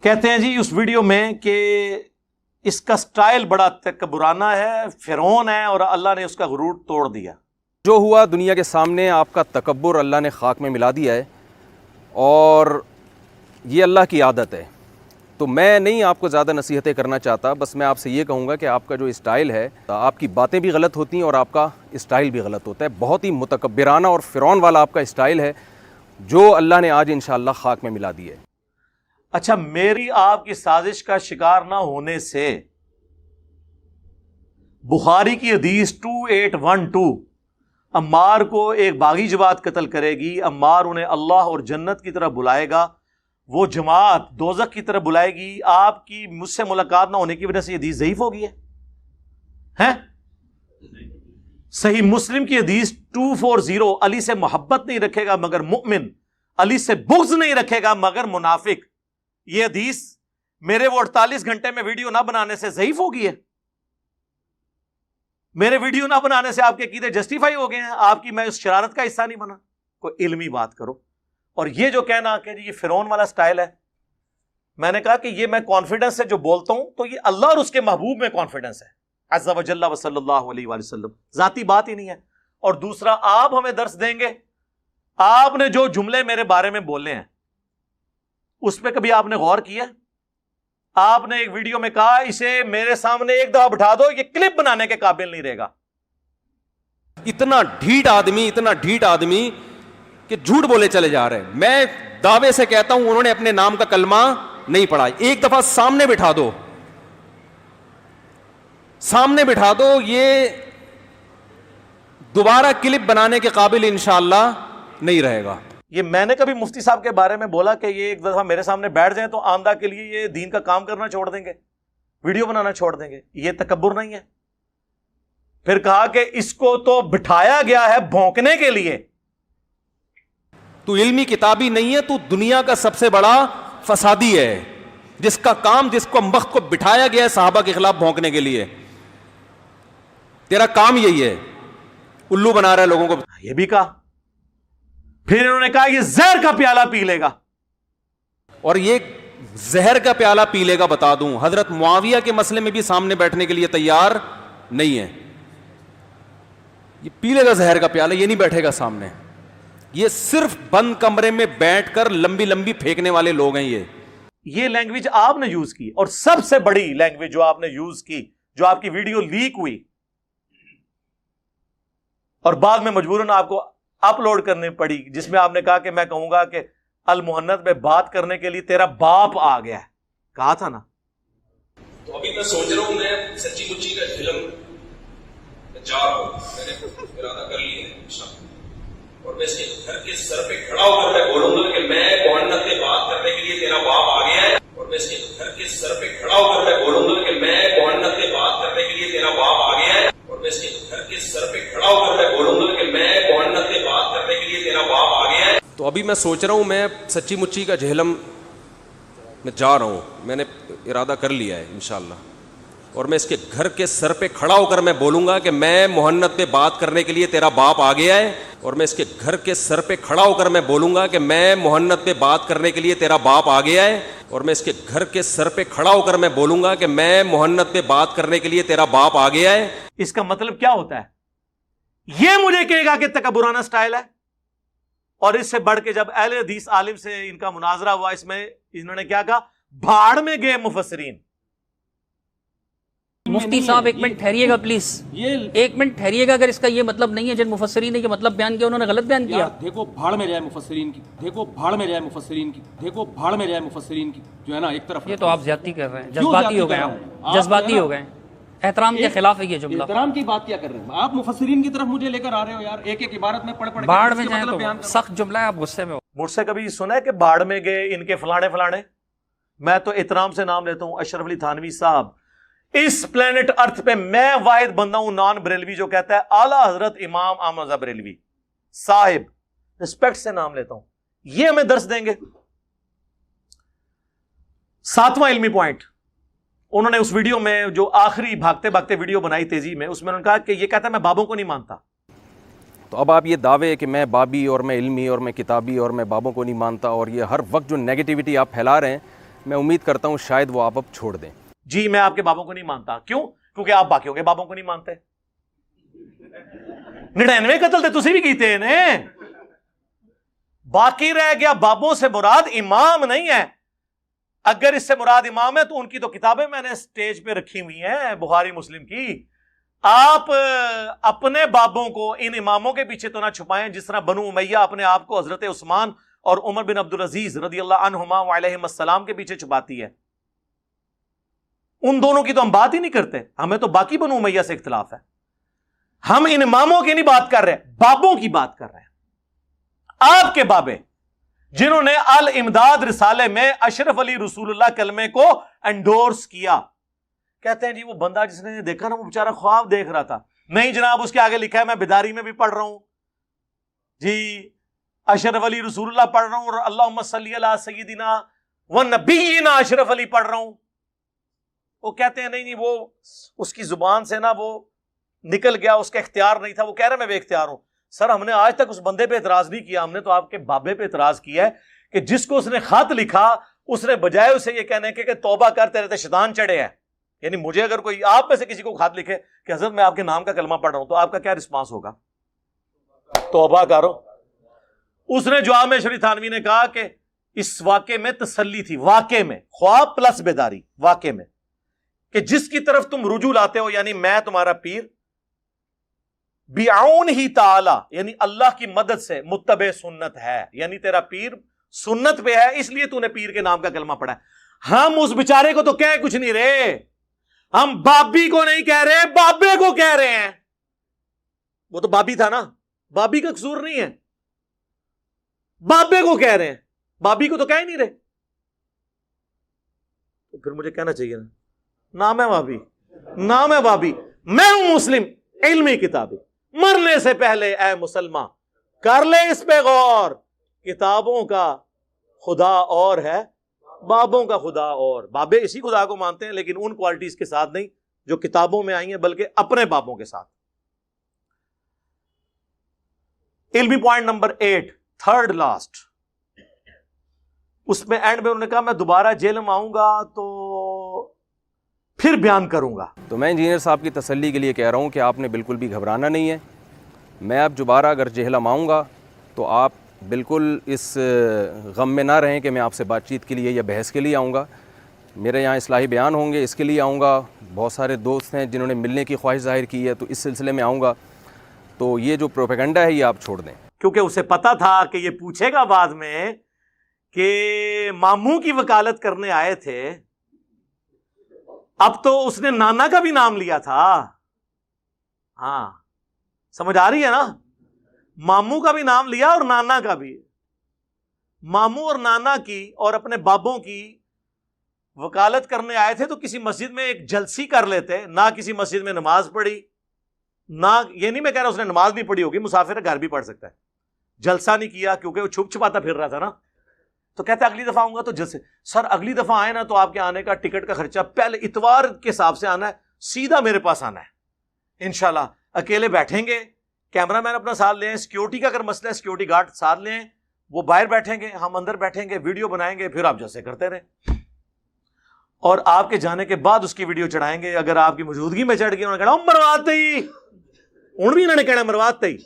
کہتے ہیں جی اس ویڈیو میں کہ اس کا سٹائل بڑا تکبرانہ ہے، فرعون ہے، اور اللہ نے اس کا غرور توڑ دیا۔ جو ہوا دنیا کے سامنے آپ کا تکبر اللہ نے خاک میں ملا دیا ہے، اور یہ اللہ کی عادت ہے۔ تو میں نہیں آپ کو زیادہ نصیحتیں کرنا چاہتا، بس میں آپ سے یہ کہوں گا کہ آپ کا جو اسٹائل ہے، آپ کی باتیں بھی غلط ہوتی ہیں اور آپ کا اسٹائل بھی غلط ہوتا ہے۔ بہت ہی متکبرانہ اور فرعون والا آپ کا اسٹائل ہے، جو اللہ نے آج انشاءاللہ خاک میں ملا دیا ہے۔ اچھا، میری آپ کی سازش کا شکار نہ ہونے سے بخاری کی حدیث 2812 عمار کو ایک باغی جماعت قتل کرے گی، عمار انہیں اللہ اور جنت کی طرف بلائے گا، وہ جماعت دوزخ کی طرف بلائے گی، آپ کی مجھ سے ملاقات نہ ہونے کی وجہ سے یہ حدیث ضعیف ہو گئی ہے؟ صحیح مسلم کی حدیث 240 علی سے محبت نہیں رکھے گا مگر مؤمن، علی سے بغض نہیں رکھے گا مگر منافق، یہ حدیث میرے وہ 48 گھنٹے میں ویڈیو نہ بنانے سے ضعیف ہو گئی ہے؟ میرے ویڈیو نہ بنانے سے آپ کے عقیدے جسٹیفائی ہو گئے ہیں؟ آپ کی میں اس شرارت کا حصہ نہیں بنا؟ کوئی علمی بات کرو۔ اور یہ جو کہنا کہ یہ فرعون والا سٹائل ہے، میں نے کہا کہ یہ میں کانفیڈنس سے جو بولتا ہوں تو یہ اللہ اور اس کے محبوب میں کانفیڈنس ہے، عز و جل و صلی اللہ علیہ وآلہ وسلم، ذاتی بات ہی نہیں ہے۔ اور دوسرا، آپ ہمیں درس دیں گے؟ آپ نے جو جملے میرے بارے میں بولے ہیں اس پہ کبھی آپ نے غور کیا؟ آپ نے ایک ویڈیو میں کہا اسے میرے سامنے ایک دفعہ بٹھا دو، یہ کلپ بنانے کے قابل نہیں رہے گا۔ اتنا ڈھیٹ آدمی کہ جھوٹ بولے چلے جا رہے ہیں۔ میں دعوے سے کہتا ہوں انہوں نے اپنے نام کا کلمہ نہیں پڑھا۔ ایک دفعہ سامنے بٹھا دو، یہ دوبارہ کلپ بنانے کے قابل انشاءاللہ نہیں رہے گا۔ یہ میں نے کبھی مفتی صاحب کے بارے میں بولا کہ یہ ایک دفعہ میرے سامنے بیٹھ جائیں تو آمدہ کے لیے یہ دین کا کام کرنا چھوڑ دیں گے، ویڈیو بنانا چھوڑ دیں گے؟ یہ تکبر نہیں ہے؟ پھر کہا کہ اس کو تو بٹھایا گیا ہے بھونکنے کے لیے۔ تو علمی کتابی نہیں ہے، تو دنیا کا سب سے بڑا فسادی ہے، جس کا کام، جس کو وقت کو بٹھایا گیا ہے صحابہ کے خلاف بھونکنے کے لیے۔ تیرا کام یہی ہے، الو بنا رہا ہے لوگوں کو۔ یہ بھی کہا، پھر انہوں نے کہا یہ زہر کا پیالہ پی لے گا، اور یہ زہر کا پیالہ پی لے گا، بتا دوں حضرت معاویہ کے مسئلے میں بھی سامنے بیٹھنے کے لیے تیار نہیں ہے۔ یہ پی لے گا زہر کا پیالہ، یہ نہیں بیٹھے گا سامنے۔ یہ صرف بند کمرے میں بیٹھ کر لمبی لمبی پھینکنے والے لوگ ہیں۔ یہ لینگویج آپ نے یوز کی، اور سب سے بڑی لینگویج جو آپ نے یوز کی، جو آپ کی ویڈیو لیک ہوئی اور بعد میں مجبوراً آپ کو اپلوڈ کرنی پڑی، جس میں آپ نے کہا کہ میں کہوں گا کہ المحنت میں بات کرنے کے لیے تیرا باپ آ گیا ہے، کہا تھا نا؟ تو ابھی میں سوچ رہا ہوں میں سچی مچی کا فلم جا رہا ہوں، میں نے ارادہ کر لی ہے انشاءاللہ، اور میں اس کے گھر کے سر پہ کھڑا ہو کر میں بولوں گا کہ میں محنت میں بات کرنے کے لیے تیرا باپ آ گیا ہے، اور میں اس کے گھر کے سر پہ کھڑا ہو کر میں بولوں گا کہ میں محنت میں بات کرنے کے لیے تیرا باپ آ گیا ہے، اور میں اس کے گھر کے سر پہ کھڑا ہو کر میں بولوں گا کہ میں محنت میں بات کرنے کے لیے تیرا باپ آ گیا ہے۔ تو ابھی میں سوچ رہا ہوں میں سچی مچی کا جہلم میں جا رہا ہوں، میں نے ارادہ کر لیا ہے انشاءاللہ، اور میں اس کے گھر کے سر پہ کھڑا ہو کر میں بولوں گا کہ میں محنت پہ بات کرنے کے لیے تیرا باپ آ گیا ہے، اور میں اس کے گھر کے سر پہ کھڑا ہو کر میں بولوں گا کہ میں محنت پہ بات کرنے کے لیے تیرا باپ آ گیا ہے، اور میں اس کے گھر کے سر پہ کھڑا ہو کر میں بولوں گا کہ میں محنت پہ بات کرنے کے لیے تیرا باپ آ گیا ہے۔ اس کا مطلب کیا ہوتا ہے؟ یہ مجھے کہے گا کہ تکبرانہ سٹائل ہے؟ اور اس سے بڑھ کے جب اہل حدیث عالم سے ان کا مناظرہ ہوا، اس میں انہوں نے کیا کہا؟ بھاڑ میں گئے مفسرین۔ مفتی صاحب ایک منٹ ٹھہریے گا پلیز، ایک منٹ ٹھہریے گا۔ اگر اس کا یہ مطلب نہیں ہے جن مفسرین نے یہ مطلب بیان کیا انہوں نے غلط بیان کیا۔ دیکھو بھاڑ میں جائے مفسرین کی، دیکھو بھاڑ میں جائے مفسرین کی، دیکھو بھاڑ میں جائے مفسرین کی، جو ہے نا ایک طرف۔ یہ تو آپ زیادتی کر رہے ہیں، جذباتی ہو گئے آپ، جذباتی ہو گئے، احترام کے خلاف ہے یہ جملہ۔ احترام کی بات کیا کر رہے ہیں آپ؟ مفسرین کی طرف مجھے لے کر آ رہے ہو یار، ایک ایک عبارت میں پڑھ پڑھ بھاڑ میں جائیں تو سخت جملہ ہے، آپ غصے میں ہو۔ مجھ سے کبھی سنا ہے کہ بھاڑ میں گئے ان کے فلانے فلانے؟ میں تو احترام سے نام لیتا ہوں اشرف علی تھانوی صاحب۔ اس پلانٹ ارتھ پہ میں واحد بندہ ہوں نان بریلوی جو کہتا ہے اعلیٰ حضرت امام احمد رضا بریلوی صاحب، رسپیکٹ سے نام لیتا ہوں۔ یہ ہمیں درس دیں گے۔ 7واں علمی پوائنٹ، انہوں نے اس ویڈیو میں جو آخری بھاگتے بھاگتے ویڈیو بنائی تیزی میں، اس میں انہوں نے کہا کہ یہ کہتا ہے میں بابوں کو نہیں مانتا۔ تو اب آپ یہ دعوے کہ میں بابی اور میں علمی اور میں کتابی اور میں بابوں کو نہیں مانتا، اور یہ ہر وقت جو نیگیٹیوٹی آپ پھیلا رہے ہیں، میں امید کرتا ہوں شاید وہ آپ اب چھوڑ دیں. جی میں آپ کے بابوں کو نہیں مانتا. کیوں؟ کیونکہ آپ باقیوں کے بابوں کو نہیں مانتے. 99 قتل تے تسی بھی کیتے ہیں. باقی رہ گیا بابوں سے مراد امام نہیں ہے. اگر اس سے مراد امام ہے تو ان کی تو کتابیں میں نے سٹیج پہ رکھی ہوئی ہیں بخاری مسلم کی. آپ اپنے بابوں کو ان اماموں کے پیچھے تو نہ چھپائیں جس طرح بنو امیہ اپنے آپ کو حضرت عثمان اور عمر بن عبدالعزیز رضی اللہ عنہما وعلیہم السلام کے پیچھے چھپاتی ہے. ان دونوں کی تو ہم بات ہی نہیں کرتے. ہمیں تو باقی بنو امیہ سے اختلاف ہے. ہم ان اماموں کی نہیں بات کر رہے, بابوں کی بات کر رہے ہیں. آپ کے بابے جنہوں نے الامداد رسالے میں اشرف علی رسول اللہ کلمے کو انڈورس کیا. کہتے ہیں جی وہ بندہ جس نے دیکھا نا وہ بیچارہ خواب دیکھ رہا تھا. نہیں جناب, اس کے آگے لکھا ہے میں بیداری میں بھی پڑھ رہا ہوں جی, اشرف علی رسول اللہ پڑھ رہا ہوں, اور اللہم صلی علی سیدنا و نبینا اشرف علی پڑھ رہا ہوں. وہ کہتے ہیں نہیں وہ اس کی زبان سے نا وہ نکل گیا, اس کا اختیار نہیں تھا, وہ کہہ رہا میں بے اختیار ہوں. سر ہم نے آج تک اس بندے پہ اعتراض نہیں کیا, ہم نے تو آپ کے بابے پہ اعتراض کیا ہے کہ جس کو اس نے خط لکھا اس نے بجائے اسے یہ کہنے کے کہ توبہ کر تیرے تے شیطان چڑھے ہیں. یعنی مجھے اگر کوئی آپ میں سے کسی کو خط لکھے کہ حضرت میں آپ کے نام کا کلمہ پڑھ رہا ہوں تو آپ کا کیا رسپانس ہوگا؟ توبہ کرو. اس نے جواب میں شریف تھانوی نے کہا کہ اس واقعے میں تسلی تھی, واقعے میں خواب پلس بیداری, واقعے میں کہ جس کی طرف تم رجوع لاتے ہو یعنی میں تمہارا پیر بعون ہی تعالی یعنی اللہ کی مدد سے متبع سنت ہے, یعنی تیرا پیر سنت پہ ہے اس لیے تو نے پیر کے نام کا کلمہ پڑھا ہے. ہم اس بیچارے کو تو کہہ کچھ نہیں رہے, ہم بابی کو نہیں کہہ رہے, بابے کو کہہ رہے ہیں. وہ تو بابی تھا نا, بابی کا قصور نہیں ہے, بابے کو کہہ رہے ہیں, بابی کو تو کہہ ہی نہیں رہے. تو پھر مجھے کہنا چاہیے نا نام ہے بابی, نام ہے بابی, میں ہوں مسلم علمی کتابی, مرنے سے پہلے اے مسلمان کر لے اس پہ غور, کتابوں کا خدا اور ہے بابوں کا خدا اور. بابے اسی خدا کو مانتے ہیں لیکن ان کوالٹیز کے ساتھ نہیں جو کتابوں میں آئی ہیں, بلکہ اپنے بابوں کے ساتھ. علمی پوائنٹ نمبر 8 تھرڈ لاسٹ, اس میں اینڈ میں انہوں نے کہا میں دوبارہ جیل میں آؤں گا تو پھر بیان کروں گا. تو میں انجینئر صاحب کی تسلی کے لیے کہہ رہا ہوں کہ آپ نے بالکل بھی گھبرانا نہیں ہے. میں اب دوبارہ اگر جہلم آؤں گا تو آپ بالکل اس غم میں نہ رہیں کہ میں آپ سے بات چیت کے لیے یا بحث کے لیے آؤں گا. میرے یہاں اصلاحی بیان ہوں گے, اس کے لیے آؤں گا. بہت سارے دوست ہیں جنہوں نے ملنے کی خواہش ظاہر کی ہے, تو اس سلسلے میں آؤں گا. تو یہ جو پروپیگنڈا ہے یہ آپ چھوڑ دیں, کیونکہ اسے پتا تھا کہ یہ پوچھے گا بعد میں کہ ماموں کی وکالت کرنے آئے تھے. اب تو اس نے نانا کا بھی نام لیا تھا. ہاں سمجھ آ رہی ہے نا, ماموں کا بھی نام لیا اور نانا کا بھی. ماموں اور نانا کی اور اپنے بابوں کی وکالت کرنے آئے تھے تو کسی مسجد میں ایک جلسی کر لیتے. نہ کسی مسجد میں نماز پڑھی, نہ یہ نہیں میں کہہ رہا اس نے نماز نہیں پڑھی ہوگی, مسافر گھر بھی پڑھ سکتا ہے. جلسہ نہیں کیا کیونکہ وہ چھپ چھپاتا پھر رہا تھا نا. تو کہتے اگلی دفعہ آؤں گا تو جلسے. سر اگلی دفعہ آئے نا تو آپ کے آنے کا ٹکٹ کا خرچہ پہلے اتوار کے حساب سے آنا ہے, سیدھا میرے پاس آنا ہے انشاءاللہ. اکیلے بیٹھیں گے, کیمرہ مین اپنا ساتھ لیں, سیکیورٹی کا اگر مسئلہ ہے سیکیورٹی گارڈ ساتھ لیں, وہ باہر بیٹھیں گے, ہم اندر بیٹھیں گے, ویڈیو بنائیں گے, پھر آپ جیسے کرتے رہیں. اور آپ کے جانے کے بعد اس کی ویڈیو چڑھائیں گے. اگر آپ کی موجودگی میں چڑھ گئی انہوں نے کہا مرواتے ہی, ان بھی انہوں نے کہنا مرواتے ہی.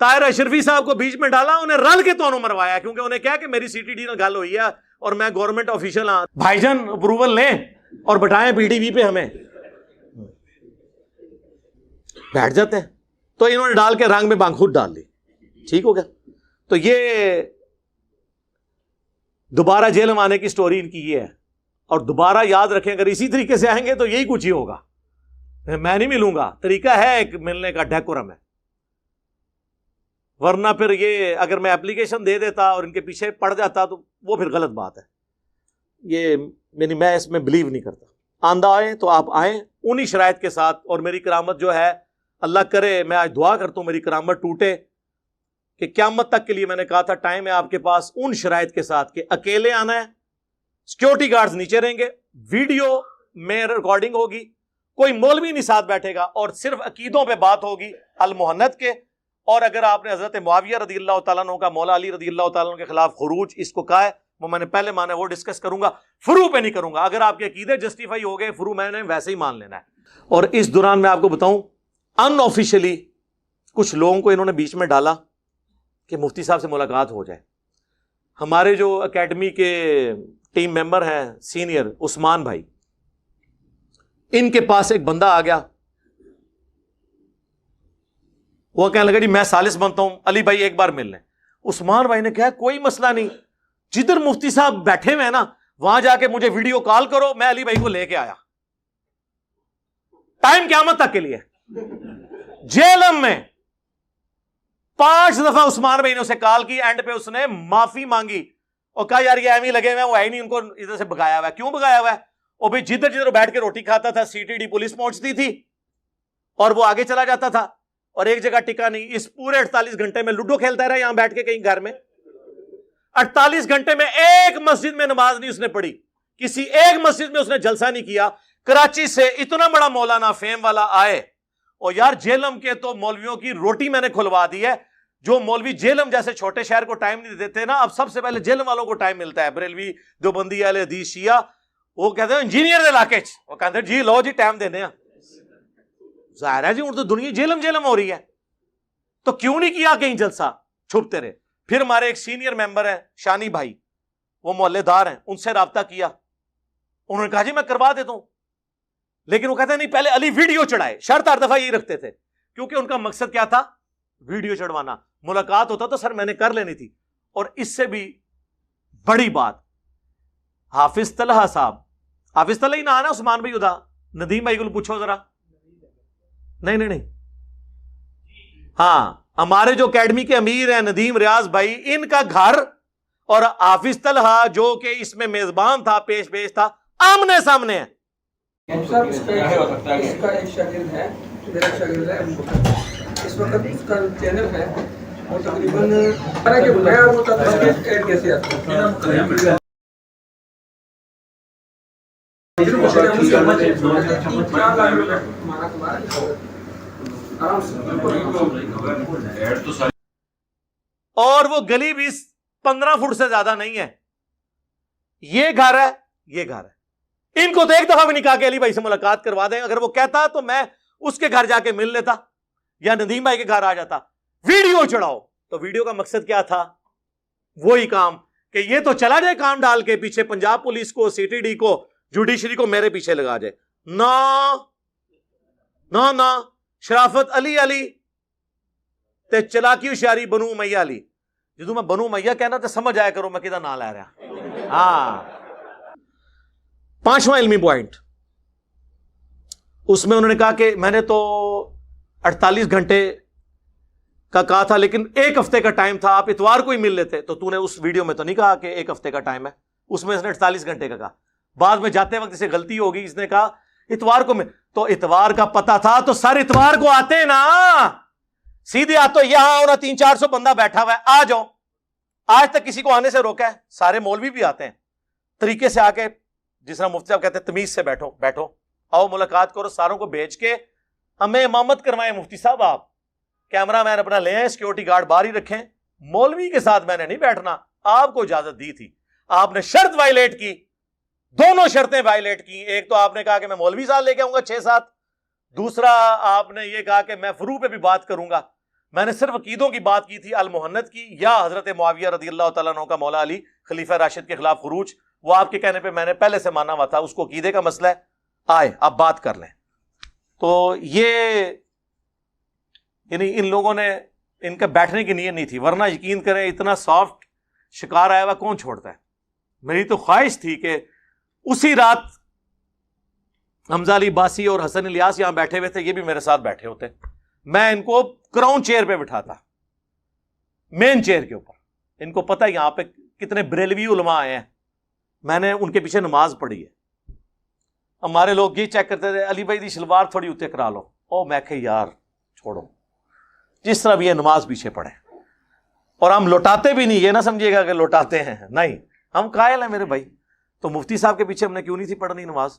طاہر اشرفی صاحب کو بیچ میں ڈالا, انہیں رل کے تو مروایا کیونکہ انہیں کہا کہ میری سی ٹی ڈی نہ گل ہوئی ہے اور میں گورنمنٹ آفیشل ہاں, بھائی جان اپروول لیں اور بٹائیں پی ٹی وی پہ, ہمیں بیٹھ جاتے ہیں. تو انہوں نے ڈال کے رنگ میں بانگ خود ڈال لی, ٹھیک ہو گیا. تو یہ دوبارہ جیل میں آنے کی سٹوری ان کی یہ ہے. اور دوبارہ یاد رکھیں اگر اسی طریقے سے آئیں گے تو یہی کچھ ہی ہوگا. میں نہیں ملوں گا, طریقہ ہے ایک ملنے کا, ڈیکورم ہے. ورنہ پھر یہ اگر میں اپلیکیشن دے دیتا اور ان کے پیچھے پڑ جاتا تو وہ پھر غلط بات ہے. یہ میں اس میں بلیو نہیں کرتا. آندہ آئیں تو آپ آئیں انہی شرائط کے ساتھ. اور میری کرامت جو ہے اللہ کرے, میں آج دعا کرتا ہوں میری کرامت ٹوٹے کہ قیامت تک کے لیے میں نے کہا تھا ٹائم ہے آپ کے پاس ان شرائط کے ساتھ کہ اکیلے آنا ہے, سیکیورٹی گارڈز نیچے رہیں گے, ویڈیو میں ریکارڈنگ ہوگی, کوئی مولوی نہیں ساتھ بیٹھے گا, اور صرف عقیدوں پہ بات ہوگی المحنت کے. اور اگر آپ نے حضرت معاویہ رضی اللہ تعالیٰ عنہ کا مولا علی رضی اللہ تعالیٰ عنہ کے خلاف خروج اس کو کہا ہے, وہ میں نے پہلے مانا وہ ڈسکس کروں گا, فروع پہ نہیں کروں گا. اگر آپ کے عقیدے جسٹیفائی ہو گئے, فروع میں نے ویسے ہی مان لینا ہے. اور اس دوران میں آپ کو بتاؤں, ان آفیشلی کچھ لوگوں کو انہوں نے بیچ میں ڈالا کہ مفتی صاحب سے ملاقات ہو جائے. ہمارے جو اکیڈمی کے ٹیم ممبر ہیں سینئر عثمان بھائی, ان کے پاس ایک بندہ آ گیا, وہ کہنے لگا جی میں سالس بنتا ہوں, علی بھائی ایک بار مل لیں. عثمان بھائی نے کہا کوئی مسئلہ نہیں, جدھر مفتی صاحب بیٹھے ہوئے ہیں نا وہاں جا کے مجھے ویڈیو کال کرو, میں علی بھائی کو لے کے آیا. ٹائم قیامت تک کے لیے. جیلم میں 5 دفعہ عثمان بھائی نے اسے کال کی, اینڈ پہ اس نے معافی مانگی اور کہا یار یہ ایویں لگے ہوئے ہیں, وہ ہے نہیں, ان کو ادھر سے بگایا ہوا ہے. کیوں بگایا ہوا ہے؟ اور بھائی جدھر جدھر بیٹھ کے روٹی کھاتا تھا سی ٹی ڈی پولیس پہنچتی تھی اور وہ آگے چلا جاتا تھا, اور ایک جگہ ٹکا نہیں. اس پورے 48 گھنٹے میں لوڈو کھیلتا رہا یہاں بیٹھ کے کہیں گھر میں. 48 گھنٹے میں ایک مسجد میں نماز نہیں اس نے پڑھی, کسی ایک مسجد میں اس نے جلسہ نہیں کیا. کراچی سے اتنا بڑا مولانا فیم والا آئے, اور یار جیلم کے تو مولویوں کی روٹی میں نے کھلوا دی ہے. جو مولوی جیلم جیسے چھوٹے شہر کو ٹائم نہیں دیتے نا, اب سب سے پہلے جیلم والوں کو ٹائم ملتا ہے. بریلوی, دیوبندی, اہل حدیث, شیعہ, وہ کہتے ہیں انجینئر علاقے چ, وہ کہتے ہیں جی لو جی ٹائم دینے ہیں. ظاہر ہے جی اردو دنیا جیلم جیلم ہو رہی ہے, تو کیوں نہیں کیا کہیں جلسہ, چھپتے رہے. پھر ہمارے ایک سینئر ممبر ہیں شانی بھائی, وہ محلے دار ہیں, ان سے رابطہ کیا, انہوں نے کہا جی میں کروا دیتا ہوں. لیکن وہ کہتے ہیں نہیں پہلے علی ویڈیو چڑھائے. شرط ہر دفعہ یہی رکھتے تھے, کیونکہ ان کا مقصد کیا تھا, ویڈیو چڑھوانا. ملاقات ہوتا تو سر میں نے کر لینی تھی. اور اس سے بھی بڑی بات, حافظ طلحہ صاحب, حافظ طلحہ ہی نہ آنا, عثمان بھائی ادا, ندیم بھائی کو پوچھو ذرا. نہیں, ہاں ہمارے جو اکیڈمی کے امیر ہیں ندیم ریاض بھائی, ان کا گھر اور حافظ طلحہ جو کہ اس میں میزبان تھا, پیش تھا, آمنے سامنے ہے. اس کا ایک شاگرد ہے, میرا شاگرد ہے, اس وقت اس کا چینل ہے, وہ تقریباً ایڈ کیسے آتا ہے. اور وہ گلی بھی 15 فٹ سے زیادہ نہیں ہے. یہ گھر ہے, یہ گھر ہے. ان کو تو ایک دفعہ بھی نہیں کہا کہ علی بھائی سے ملاقات کروا دیں. اگر وہ کہتا تو میں اس کے گھر جا کے مل لیتا یا ندیم بھائی کے گھر آ جاتا. ویڈیو چڑھاؤ, تو ویڈیو کا مقصد کیا تھا, وہی کام کہ یہ تو چلا جائے کام ڈال کے پیچھے پنجاب پولیس کو, سی ٹی ڈی کو, جوڈیشری کو میرے پیچھے لگا جائے. نہ شرافت علی تے چلاکی ہوشیاری بنو امیہ علی. جدو میں بنو امیہ کہنا تو سمجھ آیا کرو میں کدھر نہ لے رہا. ہاں, 5واں علمی پوائنٹ, اس میں انہوں نے کہا کہ میں نے تو 48 گھنٹے کا کہا تھا, لیکن 1 ہفتے کا ٹائم تھا, آپ اتوار کو ہی مل لیتے. تو تو نے اس ویڈیو میں تو نہیں کہا کہ 1 ہفتے کا ٹائم ہے, اس میں اس نے 48 گھنٹے کا کہا. بعد میں جاتے وقت اسے غلطی ہوگی, اس نے کہا اتوار کو میں, تو اتوار کا پتا تھا تو سر اتوار کو آتے نا, سیدھے آتے. یہاں اور 300-400 بندہ بیٹھا ہوا ہے, آ جاؤ. آج تک کسی کو آنے سے روکا ہے؟ سارے مولوی بھی آتے ہیں طریقے سے, آ کے جس طرح مفتی صاحب کہتے ہیں تمیز سے بیٹھو, آؤ ملاقات کرو. ساروں کو بھیج کے ہمیں امامت کروائیں مفتی صاحب, آپ کیمرہ مین اپنا لے آئیں, سیکورٹی گارڈ باہر ہی رکھیں. مولوی کے ساتھ میں نے نہیں بیٹھنا, آپ کو اجازت دی تھی, آپ نے شرط وائلیٹ کی, دونوں شرطیں وائلیٹ کی. ایک تو آپ نے کہا کہ میں مولوی صاحب لے کے آؤں گا 6-7, دوسرا آپ نے یہ کہا کہ میں فروع پہ بھی بات کروں گا. میں نے صرف عقیدوں کی بات کی تھی, المحنت کی, یا حضرت معاویہ رضی اللہ تعالیٰ عنہ کا مولا علی خلیفہ راشد کے خلاف خروج, وہ آپ کے کہنے پہ میں نے پہلے سے مانا ہوا تھا, اس کو عقیدے کا مسئلہ ہے, آئے اب بات کر لیں. تو یہ یعنی ان لوگوں نے, ان کا بیٹھنے کی نیت نہیں تھی, ورنہ یقین کریں اتنا سافٹ شکار آیا ہوا کون چھوڑتا ہے. میری تو خواہش تھی کہ اسی رات حمزہ علی باسی اور حسن الیاس یہاں بیٹھے ہوئے تھے, یہ بھی میرے ساتھ بیٹھے ہوتے, میں ان کو کراؤن چیئر پہ بٹھاتا, مین چیئر کے اوپر. ان کو پتہ یہاں پہ کتنے بریلوی علماء آئے ہیں, میں نے ان کے پیچھے نماز پڑھی ہے. ہمارے لوگ یہ چیک کرتے تھے, علی بھائی دی شلوار تھوڑی اتنے کرا لو. او میں کہ یار چھوڑو, جس طرح بھی یہ نماز پیچھے پڑھے. اور ہم لوٹاتے بھی نہیں, یہ نہ سمجھیے گا کہ لوٹاتے ہیں, نہیں, ہم قائل ہیں میرے بھائی. تو مفتی صاحب کے پیچھے ہم نے کیوں نہیں تھی پڑھنی نماز؟